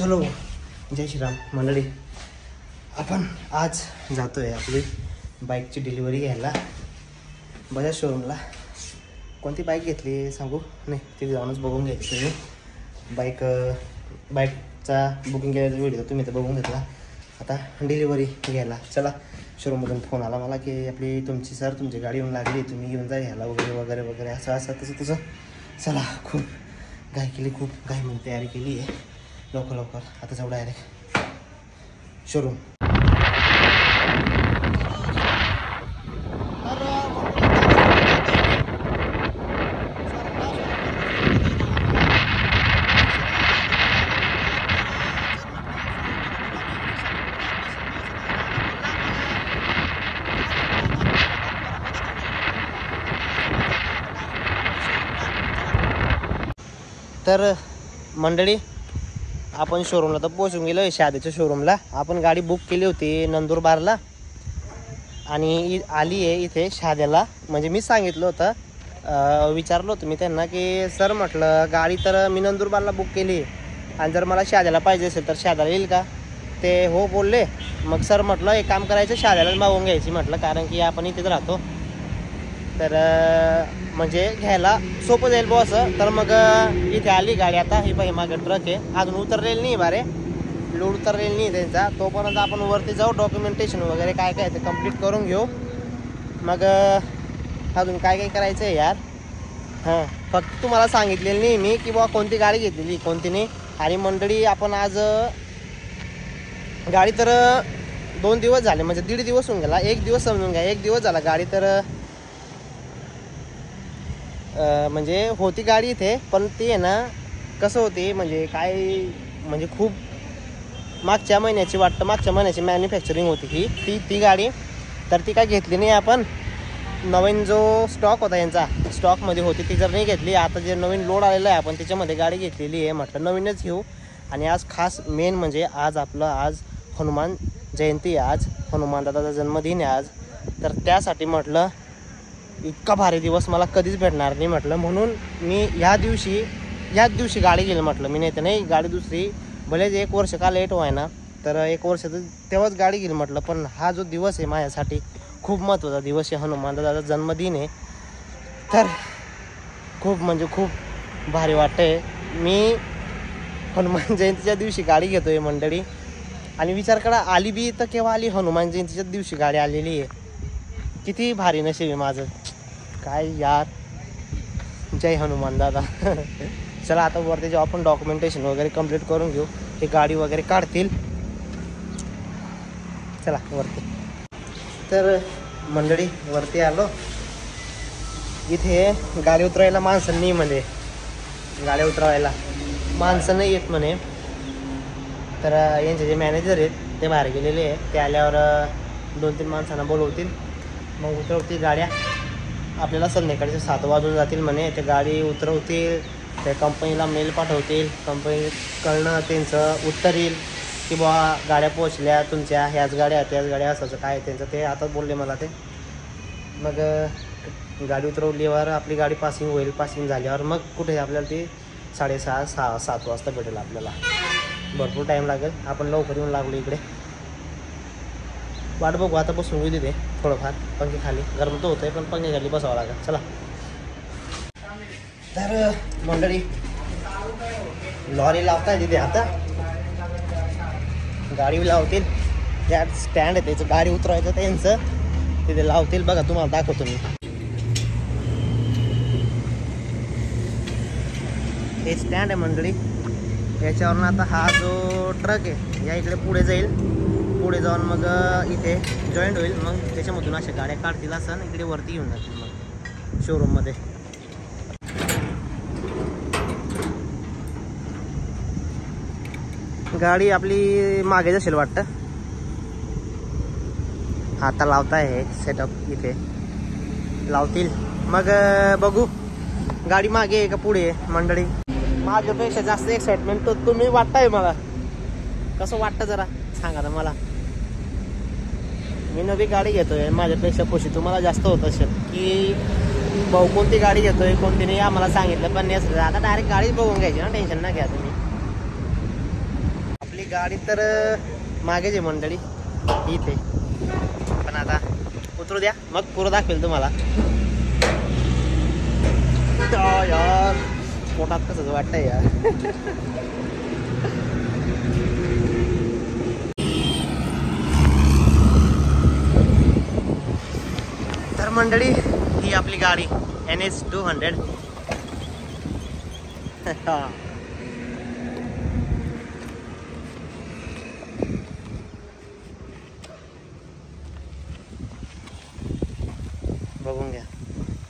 चलो जय श्रीराम मंडळी, आपण आज जातोय आपली बाईकची डिलिव्हरी घ्यायला बजाज शोरूमला. कोणती बाईक घेतली सांगू नाही, तिथे जाऊनच बघून घ्यायची तुम्ही. बाईकचा बुकिंग केलेला व्हिडिओ तुम्ही तर बघून घेतला. आता डिलिव्हरी घ्यायला चला. शोरूममधून फोन आला मला की आपली तुमची सर तुमची गाडी येऊन लागली, तुम्ही घेऊन जा घ्यायला वगैरे वगैरे वगैरे असं असं तसं. चला, खूप घाई केली, खूप घाई म्हणून तयारी केली आहे. लवकर आता जाऊ डायरेक्ट शोरूम. तर मंडळी, आपण शोरूमला तर पोहोचून गेलो आहे. शादेच्या शोरूमला आपण गाडी बुक केली होती नंदुरबारला आणि आली आहे इथे शाद्याला. म्हणजे मी सांगितलं होतं, विचारलं होतं मी त्यांना की सर म्हटलं गाडी तर मी नंदुरबारला बुक केली आहे आणि जर मला शाद्याला पाहिजे असेल तर शाद्याला येईल का? ते हो बोलले. मग सर म्हटलं एक काम करायचं, शाद्यालाच मागवून घ्यायची म्हटलं, कारण की आपण इथेच राहतो तर म्हणजे घ्यायला सोपं जाईल बॉ असं. तर मग इथे आली गाडी. आता ही पाहिजे मागं ट्रक आहे, अजून उतरलेली नाही बारे, लोड उतरलेली नाही त्यांचा. तोपर्यंत आपण वरती जाऊ, डॉक्युमेंटेशन वगैरे काय काय ते कंप्लीट करून घेऊ. मग अजून काय काय करायचं आहे यार. हां, फक्त तुम्हाला सांगितलेलं नाही मी की बा कोणती गाडी घेतलेली कोणती नाही. आणि मंडळी, आपण आज गाडी तर 2 दिवस झाले, म्हणजे 1.5 दिवस होऊन गेला. 1 दिवस समजून घ्या, 1 दिवस झाला गाडी तर म्हणजे होती गाडी इथे. पण ती आहे ना कसं होती म्हणजे काय, म्हणजे खूप मागच्या महिन्याची वाटतं, मागच्या महिन्याची मॅन्युफॅक्चरिंग होती ती गाडी. तर ती काय घेतली नाही आपण. नवीन जो स्टॉक होता यांचा स्टॉकमध्ये होती ती जर नाही घेतली. आता जे नवीन लोड आलेलं आहे आपण त्याच्यामध्ये गाडी घेतलेली आहे. म्हटलं नवीनच घेऊ. आणि आज खास मेन म्हणजे आज हनुमान जयंती आहे, आज हनुमान दादाचा जन्मदिन आहे आज. तर त्यासाठी म्हटलं इतका भारी दिवस मला कधीच भेटणार नाही म्हटलं, म्हणून मी ह्याच दिवशी गाडी घेईल म्हटलं. मी नाही तर नाही गाडी दुसरी, भलेच 1 वर्ष का लेट व्हाय ना, तर 1 वर्ष तर तेव्हाच गाडी घेईल म्हटलं. पण हा जो दिवस आहे माझ्यासाठी खूप महत्त्वाचा दिवस आहे, हनुमान दादाचा जन्मदिन आहे. तर खूप म्हणजे खूप भारी वाटतंय. मी हनुमान जयंतीच्या दिवशी गाडी घेतो आहे मंडळी. आणि विचार करा, आली बी तर केव्हा आली, हनुमान जयंतीच्या दिवशी गाडी आलेली आहे. किती भारी नशीब आहे माझं काय यार. जय हनुमान दादा. चला आता वरती जेव्हा आपण डॉक्युमेंटेशन वगैरे कंप्लीट करून घेऊ, हे गाडी वगैरे काढतील. चला वरती. तर मंडळी वरती आलो. इथे गाडी उतरायला माणसं नाही, म्हणजे गाडी उतरवायला माणसं नाही येत म्हणे. तर यांचे जे मॅनेजर आहेत ते बाहेर गेलेले आहे. ते आल्यावर 2-3 माणसांना बोलवतील, मग उतरवतील गाड्या. आपल्याला संध्याकाळचे 7 वाजून जातील म्हणे. ते गाडी उतरवतील, त्या कंपनीला मेल पाठवतील, कंपनीकडनं त्यांचं उत्तर येईल की बुवा गाड्या पोचल्या तुमच्या, ह्याच गाड्या त्याच गाड्या, असं काय त्यांचं ते आता बोलले मला ते. मग गाडी उतरवल्यावर आपली गाडी पासिंग होईल. पासिंग झाल्यावर मग कुठे आपल्याला ती 6:30-7 वाजता भेटेल आपल्याला. भरपूर टाईम लागेल. आपण लवकर येऊन लागलो इकडे. वाट बघू आता, बसून येऊ तिथे थोडंफार पंखे खाली. गरम तर होतं आहे पण पंखे खाली बसावं लागेल. चला. तर मंडळी लॉरी लावताय तिथे, आता गाडी लावतील. त्या स्टँड आहे त्याचं, गाडी उतरवायचं त्यांचं तिथे लावतील. बघा तुम्हाला दाखवतो मी. हे स्टँड आहे मंडळी. याच्यावरून आता हा जो ट्रक आहे या इकडे पुढे जाईल. पुढे जाऊन मग इथे जॉईंट होईल. मग त्याच्यामधून अशा गाड्या काढतील असं इकडे वरती घेऊन जातील मग शोरूममध्ये. गाडी आपली मागे असेल वाटतं. आता लावताय हे सेटअप इथे लावतील. मग बघू गाडी मागे आहे का पुढे आहे मंडळी. माझ्यापेक्षा जास्त एक्साइटमेंट तर तुम्ही वाटताय मला. कसं वाटतं जरा सांगा ना मला. मी नवी गाडी घेतोय, माझ्यापेक्षा खुशी तुम्हाला जास्त होत असेल की भाऊ कोणती गाडी घेतोय कोणती नाही आम्हाला सांगितलं पण नाही. आता डायरेक्ट गाडीच बघून घ्यायची ना, टेन्शन ना घ्या तुम्ही. गाडी तर मागेच आहे मंडळी इथे, पण आता उतरू द्या मग पुरं दाखवेल तुम्हाला. यार पोटात कसं वाटतंय यार. तर मंडळी ही आपली गाडी NS 200. बघून घ्या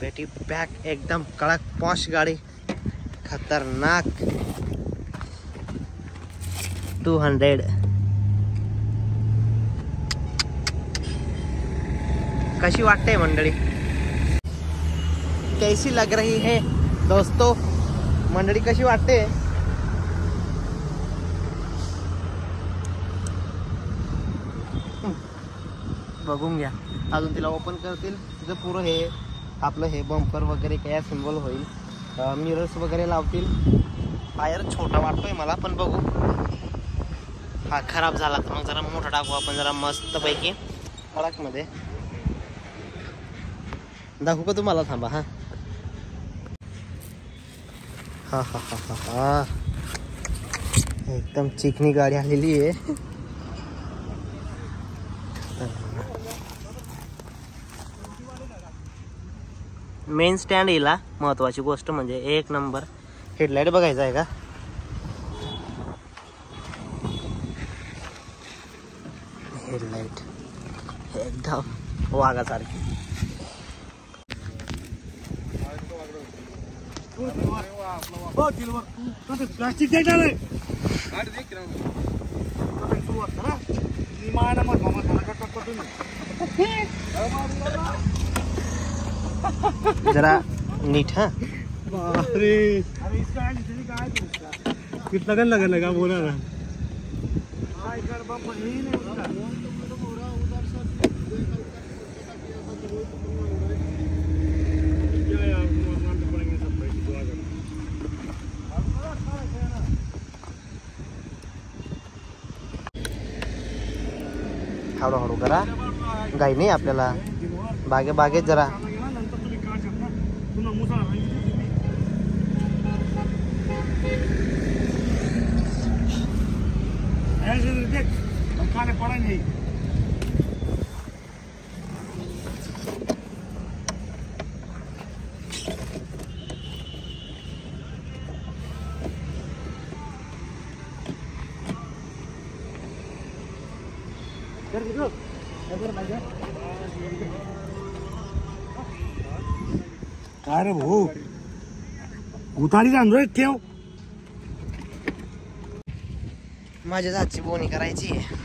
पेटी पॅक एकदम कडक पॉश गाडी, खतरनाक 200. कशी वाटते मंडळी, कैसी लग रही है दोस्तों? मंडळी कशी वाटते? बघून घ्या. अजून तिला ओपन करतील तिचं पुरं हे आपलं हे बंपर वगैरे काय सिम्बॉल होईल, मिरर्स वगैरे लावतील. टायर छोटा वाटतोय मला, पण बघू. हा खराब झाला तर मग जरा मोठा टाकू आपण, जरा मस्त पैकी कडक मध्ये दाखवू का तुम्हाला? थांबा. हा हा हा हा हा हा एकदम चिकनी गाडी आलेली आहे. मेन स्टँड येला महत्वाची गोष्ट म्हणजे एक नंबर. हेडलाईट बघायचा आहे का? हेडलाईट एकदम वाघासारखी. जरा नीट. हा कितना गन लगा बोला ना. हळूहळू करा, घाई नाही आपल्याला. बागेत जरा. खाने पड़ा नहीं. काय रे भाऊ, उतारी जाणं ठेव. माझ्या हातची बोनी करायची आहे.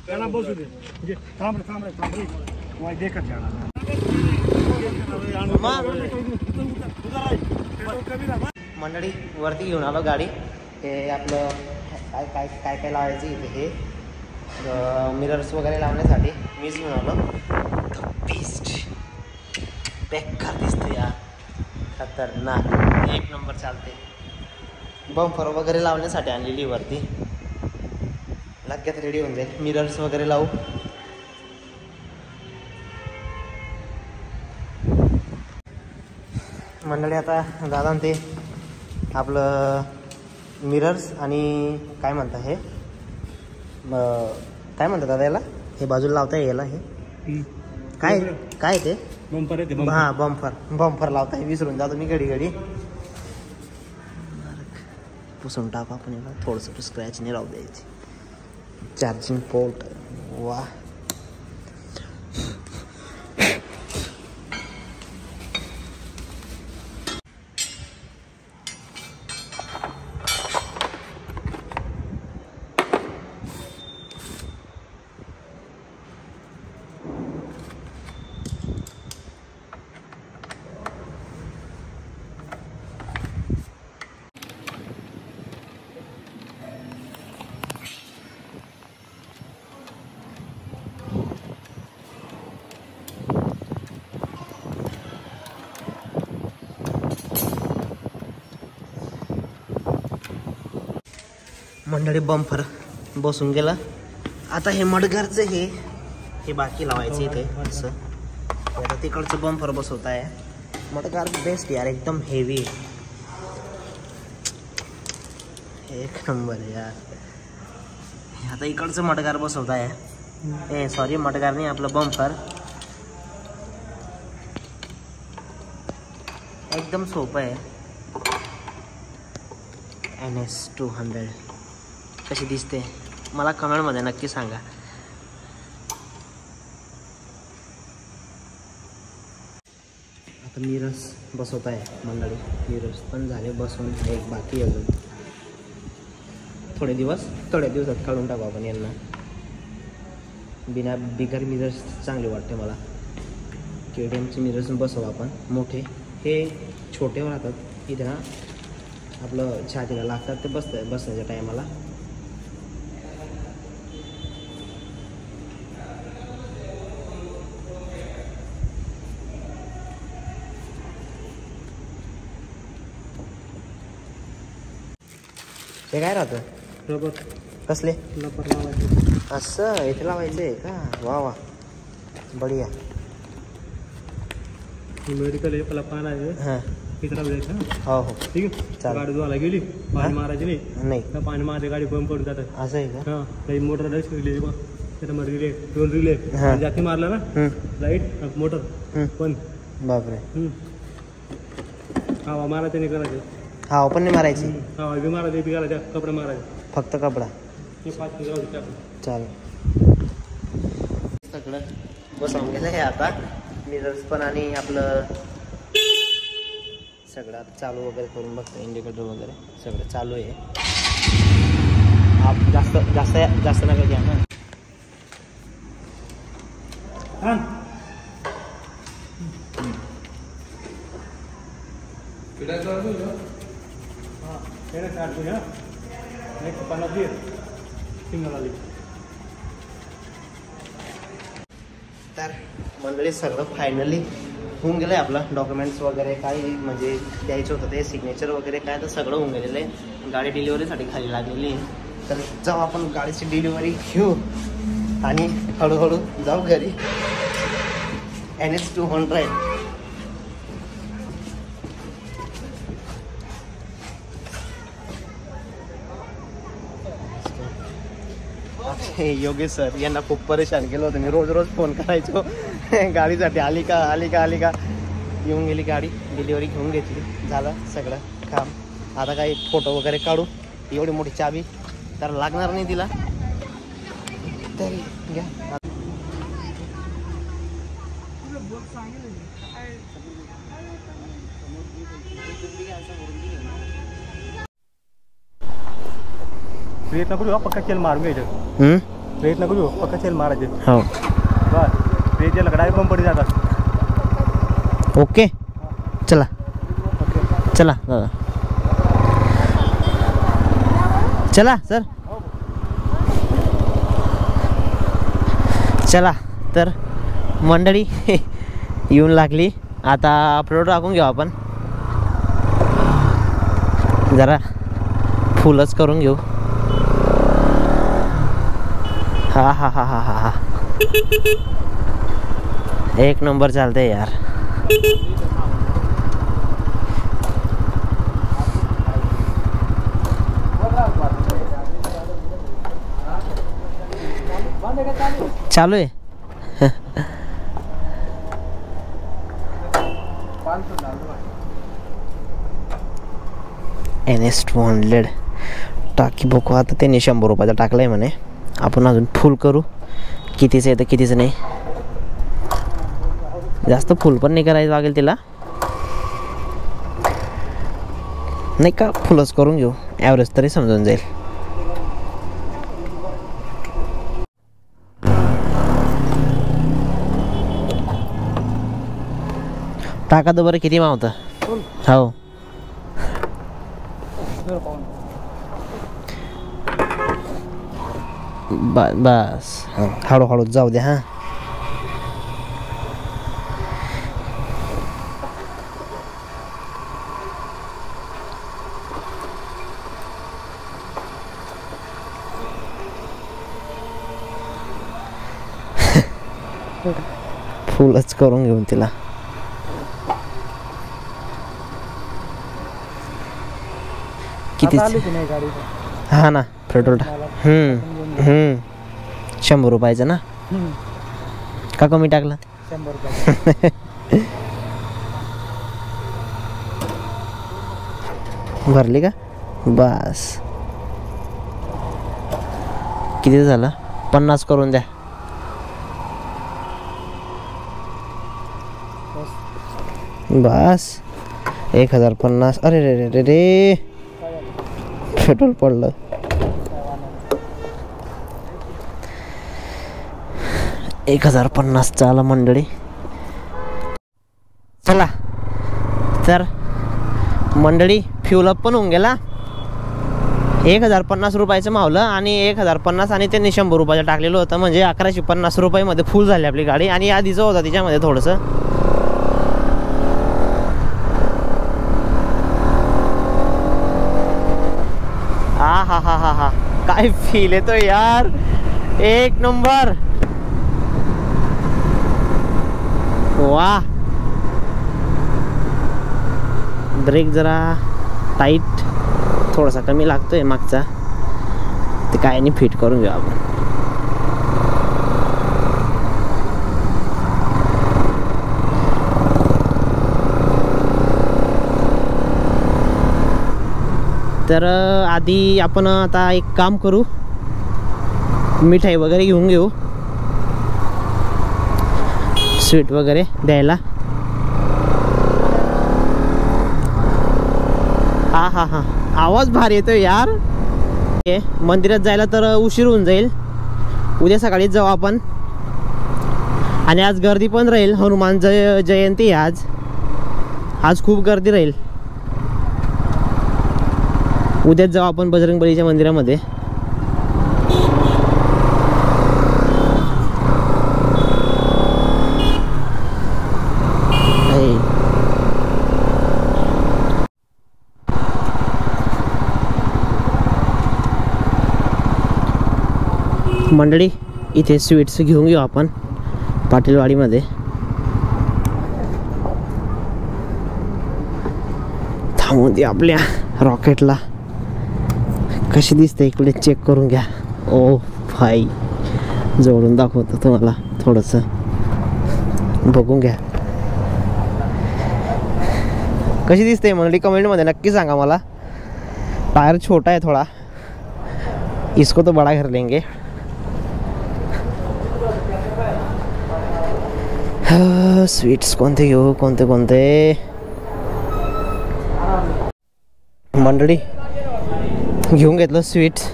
त्याला बसू दे. थांब रे वाय देखत जाणार. मंडळी वरती घेऊन आलो गाडी. हे आपलं काय काय काय काय लावायचं इथे, हे मिरर्स वगैरे लावण्यासाठी मीच घेऊन आलो. बेस्ट बेकार दिसते यार, खतरनाक एक नंबर चालते. बंपर वगैरे लावण्यासाठी आणलेली वरती, लगेच रेडी होऊन जाईल. मिरर्स वगैरे लावू. मंडळी आता दादा ते आपलं मिरर्स आणि काय म्हणता हे काय म्हणतात दादा याला, हे बाजूला लावता याला हे काय काय ते बंपर आहे ते. हा बंपर लावता आहे. विसरून जातो मी घडी. पुसून टाकू आपण याला, थोडंसं स्क्रॅच नाही राहू द्यायची. चार्जिंग पोर्ट वा. मंडळी बंपर बसून गेला. आता हे मडगारचं हे बाकी लावायचं इथे असं. आता तिकडचं बंपर बसवत आहे. मडगार बेस्ट यार, एकदम हेवी एक नंबर यार. आता इकडचं मडगार बसवत आहे. सॉरी मडगार नाही, आपलं बंपर. एकदम सोपं आहे. NS200 कशी दिसते मला कमेंटमध्ये नक्की सांगा. आता मिरर्स बसवत आहे मंडळी. मिरर्स पण झाले बसवून, एक बाकी अजून. थोड्या दिवसात काढून टाकू आपण यांना. बिगर मिरर्स चांगले वाटते मला. KTMचे मिरर्स बसवू आपण मोठे. हे छोटे राहतात इथे ना, आपलं छातीला लागतात ते बसण्याच्या टायमाला. हे काय राहतं? रबर. कसले? रबर लावायचं. असं इथे लावायचं आहे का? वा वा, बढिया. मेडिकल आहे, पहिला पान आहे. हां इथं लावायचं. हो हो ठीक आहे. चालेल. गाडी धुवायला गेली, पाणी मारायची नाही. नाही पाणी मारते गाडी बंद पडून जातात. असं आहे का? हां, लाईट मोटर लाईट रिले बघ, त्याच्यामध्ये रिले 2 रिले. हां. जाती मारला ना लाईट मोटर पण. बापरे. हवा मारायचं नाही करायचं. हा पण नाही मारायची. हवा बी मारायचं, बी घालायचं, कपडे मारायचे. फक्त कपडा. हे 5 किलो होते आपण. चालेल. सगळं बसवून गेलं आहे आता. मिरर्स पण आणि आपलं सगळं आता चालू वगैरे करून बघतो. इंडिकेटर वगैरे सगळं चालू आहे. आप जास्त नका घ्या ना. तर मंडळी सगळं फायनली होऊन गेलं आहे. आपलं डॉक्युमेंट्स वगैरे काय म्हणजे द्यायचं होतं ते सिग्नेचर वगैरे काय तर सगळं होऊन गेलेलं आहे. गाडी डिलिव्हरीसाठी खाली लागलेली आहे. तर जाऊ आपण गाडीची डिलिव्हरी घेऊ आणि हळूहळू जाऊ घरी. NS200 योगेश सर यांना खूप परेशान केलं होतं मी. रोज फोन करायचो गाडीसाठी. आली का येऊन गेली गाडी. डिलिव्हरी घेऊन घेतली. झालं सगळं काम. आता काही फोटो वगैरे काढू. एवढी मोठी चाबी तर लागणार नाही तिला. तरी घ्या. प्रयत्न करू पक्का चेल मारून घ्यायचं. प्रयत्न करू पक्का चेल मारायचे. हो बस प्रयत्न डायरेक्ट बंद पडी जातात. ओके चला चला दादा चला सर चला. तर मंडळी येऊन लागली. आता अपलोड टाकून घेऊ आपण. जरा फुलच करून घेऊ. हा एक नंबर चालतंय यार. चालू आहे. NS200 टाकी बघू. आता त्यांनी 100 रुपयाचा टाकलाय म्हणे. आपण अजून फुल करू. कितीचं आहे तर कितीचं नाही. जास्त फुल पण नाही करायचं लागेल तिला. नाही का फुलच करून घेऊ. ॲव्हरेज तरी समजून जाईल. टाका तर बरं किती मावतं. हो बस हळूहळू जाऊ द्या. हां फुलच करून घेऊन तिला. किती? आता आली की नाही गाडी? हा ना पेट्रोल. 100 रुपयाचं ना का कमी टाकला? 100 रुपये. भरली का? बस. किती झालं? 50 करून द्या. बस 1050. अरे रे रे रे रे, पेट्रोल पडलं. एक 1050 आला मंडळी. चला तर मंडळी, फ्यूल अप पण होऊन गेला. 1050 रुपयाचं मावलं आणि 1050 आणि त्यांनी 100 रुपयाचं टाकलेलं होतं, म्हणजे 1150 रुपयामध्ये फुल झाली आपली गाडी. आणि आधीचं होतं तिच्यामध्ये थोडंसं. हा काय फील येतो यार, एक नंबर. वा. ब्रेक जरा टाईट थोडासा कमी लागतोय मागचा, ते काय नाही, फिट करून घेऊ आपण. तर आधी आपण आता एक काम करू, मिठाई वगैरे घेऊन घेऊ, स्वीट वगैरे द्यायला. हा आवाज भारी येतोय यार. मंदिरात जायला तर उशीर होऊन जाईल, उद्या सकाळीच जाऊ आपण. आणि आज गर्दी पण राहील, हनुमान जयंती आज खूप गर्दी राहील. उद्याच जाऊ आपण बजरंगबलीच्या मंदिरामध्ये. मंडळी, इथे स्वीट्स घेऊन घेऊ आपण पाटीलवाडीमध्ये. थांबून दे आपल्या रॉकेटला. कशी दिसते इकडे चेक करून घ्या. ओ भाई, जोडून दाखवतो तुम्हाला थोडंसं, बघून घ्या कशी दिसते मंडळी. कमेंटमध्ये नक्की सांगा मला. टायर छोटा है थोड़ा, इसको तो बड़ा कर लेंगे. स्वीट्स कोणते घेऊ, कोणते मंडळी. घेऊन घेतलं स्वीट्स.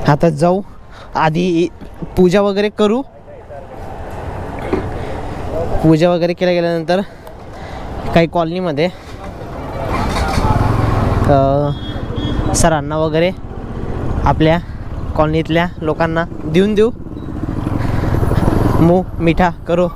आता जाऊ, आधी पूजा वगैरे करू. पूजा वगैरे केल्यानंतर काही कॉलनीमध्ये सरांना वगैरे आपल्या कॉलनीतल्या लोकांना देऊन देऊ. मुंह मीठा करो.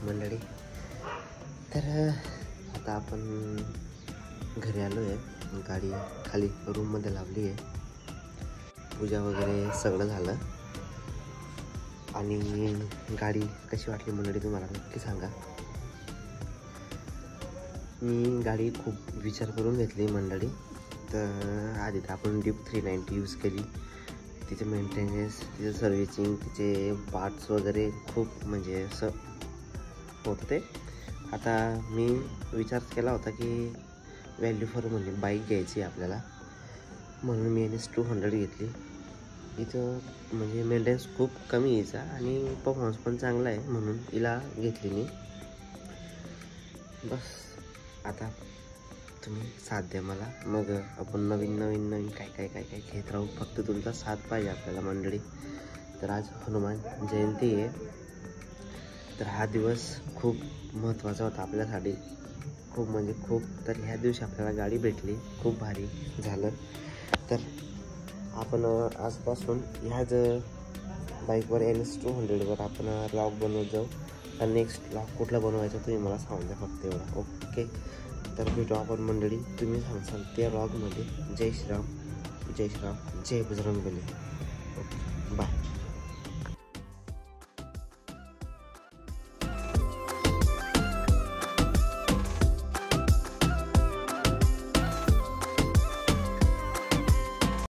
मंडळी, तर आता आपण घरी आलो आहे. गाडी खाली रूममध्ये लावली आहे. पूजा वगैरे सगळं झालं. आणि गाडी कशी वाटली मंडळी तुम्हाला नक्की सांगा. मी गाडी खूप विचार करून घेतली मंडळी. तर आधी तर आपण डीप 390 यूज केली. तिचे मेंटेनन्स, तिचं सर्व्हिसिंग, तिचे पार्ट्स वगैरे खूप म्हणजे असं होतं ते. आता मी विचार केला होता की व्हॅल्यू फॉर मनी बाईक घ्यायची आपल्याला, म्हणून मी NS200 घेतली. इथं म्हणजे मेंटेनन्स खूप कमी यायचा आणि परफॉर्मन्स पण चांगला आहे, म्हणून हिला घेतली मी. बस आता तुम्ही साथ द्या मला, मग आपण नवीन काय घेत राहू. फक्त तुमचा साथ पाहिजे आपल्याला मंडळी. तर आज हनुमान जयंती आहे, तर हा दिवस खूप महत्त्वाचा होता आपल्यासाठी, खूप म्हणजे खूप. तर ह्या दिवशी आपल्याला गाडी भेटली, खूप भारी झालं. तर आपण आजपासून ह्याच बाईकवर NS200वर आपण व्लॉग बनवत जाऊ. आणि नेक्स्ट व्लॉग कुठला बनवायचा तुम्ही मला सांगून द्या फक्त एवढा. ओके, तर भेटू आपण मंडळी. तुम्ही सांगसाल त्या व्लॉगमध्ये. जय श्रीराम, जय श्रीराम, जय बजरंगबली. Okay, bye.